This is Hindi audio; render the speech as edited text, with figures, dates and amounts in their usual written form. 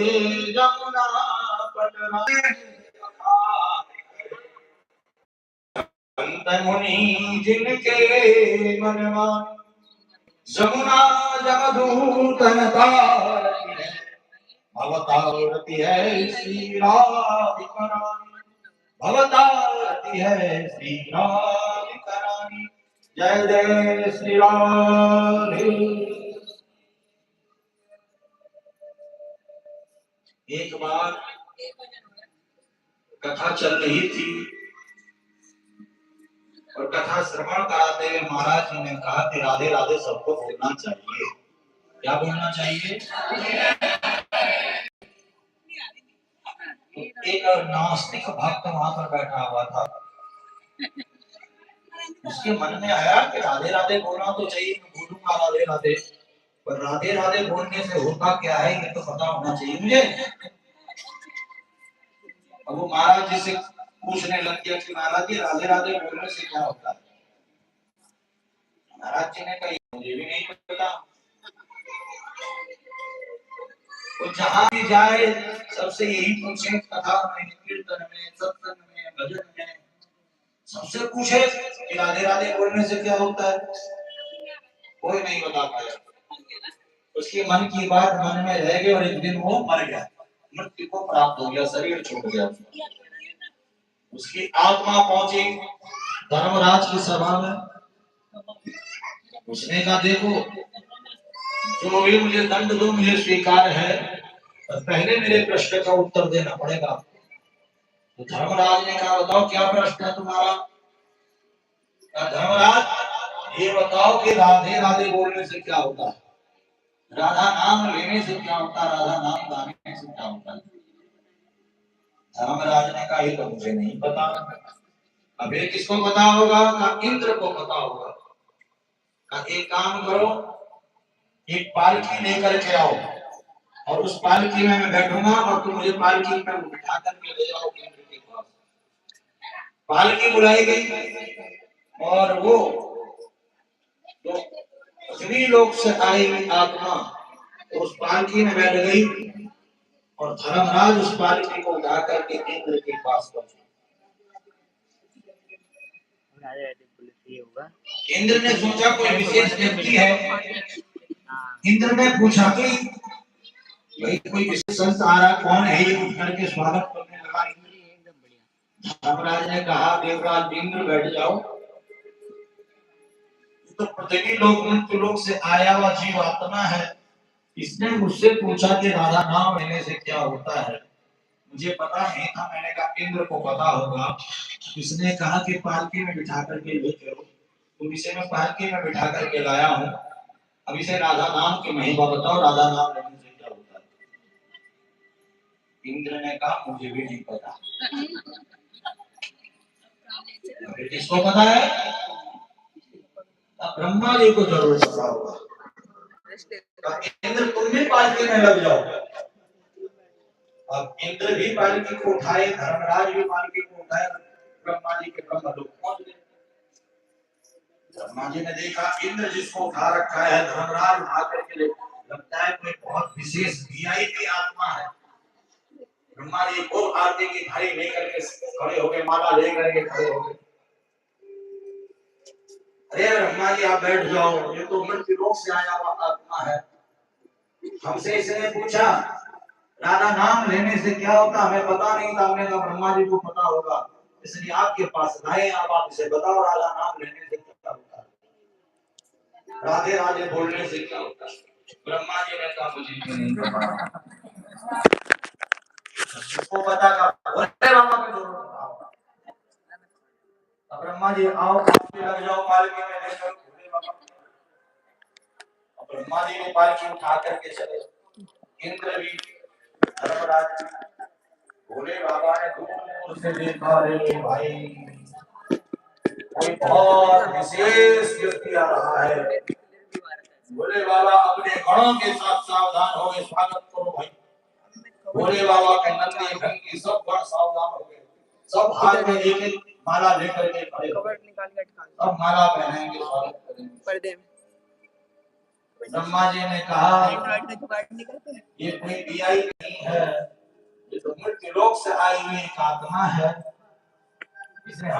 जमुना पटना संत मुनि जिनके मनवा जमुना जमदूतन तारती है भवतारती है श्री राधिका रानी भवतारती है श्री राधिका रानी जय जय श्री राधे। एक बार कथा चल रही थी और कथा श्रवण कराते हुए महाराज जी ने कहा कि राधे राधे सबको बोलना चाहिए। क्या बोलना चाहिए? तो एक नास्तिक भक्त वहां पर बैठा हुआ था, उसके मन में आया कि राधे राधे बोलना तो चाहिए, बोलूंगा राधे राधे, पर राधे राधे बोलने से होता क्या है ये तो पता होना चाहिए मुझे। अब वो महाराज जी से पूछने लग गया कि महाराज जी राधे राधे बोलने से क्या होता है? महाराज जी ने कहा मुझे भी नहीं पता। तो जहां भी जाए सबसे यही पूछे, कथा में, कीर्तन में, सत्संग में, भजन में, सबसे पूछे कि राधे राधे बोलने से क्या होता है। कोई नहीं बता पाया। उसके मन की बात मन में रह गई और एक दिन वो मर गया, मृत्यु को प्राप्त हो गया, शरीर छूट गया। उसकी आत्मा पहुंची धर्मराज की सभा में। उसने कहा देखो जो भी मुझे दंड दो मुझे स्वीकार है, पर पहले मेरे प्रश्न का उत्तर देना पड़ेगा। तो धर्मराज ने कहा बताओ क्या प्रश्न है तुम्हारा? धर्मराज ये बताओ कि राधे राधे बोलने से क्या होता है, राधा नाम लेने से क्या होता है, राधा नाम गाने से क्या होता है? धर्मराज ने कहा ये तो मुझे नहीं पता। अब ये किसको पता होगा? इंद्र को पता होगा। एक काम करो, एक पालकी लेकर के आओ और उस पालकी में मैं बैठूंगा और तुम मुझे पालकी में बिठा करके ले जाओ इंद्र के पास। पालकी बुलाई गई और वो जो पृथ्वी लोक से आई आत्मा उस पालकी में बैठ गई और धर्मराज उस पालकी को उठा करके इंद्र के पास पहुंचे। इंद्र ने सोचा कोई विशेष व्यक्ति है। इंद्र ने पूछा कि भाई कोई विशेष संत आ रहा, कौन है ये? उठ करके स्वागत करने लगा। धर्मराज ने कहा देवराज इंद्र बैठ जाओ, तो पृथ्वी लोक मृत्यु लोक से आया हुआ जीव आत्मा है। इसने मुझसे पूछा कि राधा नाम लेने से क्या होता है। मुझे पता नहीं था। मैंने कहा इंद्र को पता होगा। इसने कहा कि पालकी में बिठा करके ले चलो, तो इसे मैं पालकी में बिठा करके लाया हूँ। अब इसे राधा नाम की महिमा बताओ, राधा नाम लेने से क्या होता है? इंद्र ने कहा मुझे भी नहीं पता। किसको पता है? ब्रह्मा जी को जरूर पता होगा। इंद्र तुम भी पालकी में लग जाओ। अब इंद्र भी पालकी को उठाए, धर्मराज भी पालकी को उठाए, ब्रह्मा जी के ब्रह्म लोक पहुंच गए। ब्रह्मा जी ने देखा इंद्र जिसको उठा रखा है धर्मराज उठा करके लगता है कोई बहुत विशेष वीआईपी आत्मा है। ब्रह्मा जी को आरती की थाली लेकर के खड़े हो गए, माला लेकर के खड़े हो गए। अरे ब्रह्मा जी आप बैठ जाओ, ये तो मृत्यु लोक से आया हुआ आत्मा है। हमसे इसने पूछा राधा नाम लेने से क्या होता, हमें पता नहीं था। हमने कहा ब्रह्मा जी को पता होगा, इसलिए आपके पास लाए। अब आप इसे बताओ राधा नाम लेने से क्या होता है, राधे राधे बोलने से क्या होता है? ब्रह्मा जी ने कहा मुझे नहीं पता। जिसको पता का बोले बाबा को जरूर पता होगा। अब ब्रह्मा जी आओ पालकी लग जाओ, पालकी में लेकर भोले बाबा। अब ब्रह्मा जी ने पालकी उठा करके चले। इंद्र भी धर्मराज भोले बाबा ने दूर से देखा, रे भाई कोई बहुत विशेष व्यक्ति आ रहा है। भोले बाबा अपने गणों के साथ सावधान हो गए, स्वागत करो भाई। भोले बाबा के नंदी भंगी सब गण सावधान हो गए, सब हाथ में एक माला लेकर के खड़े हो गए। अब माला पहनाएंगे, स्वागत करेंगे। ब्रह्मा जी ने कहा ये कोई वीआई नहीं है, ये तो मृत्यु लोक से आई हुई एक आत्मा है, इसने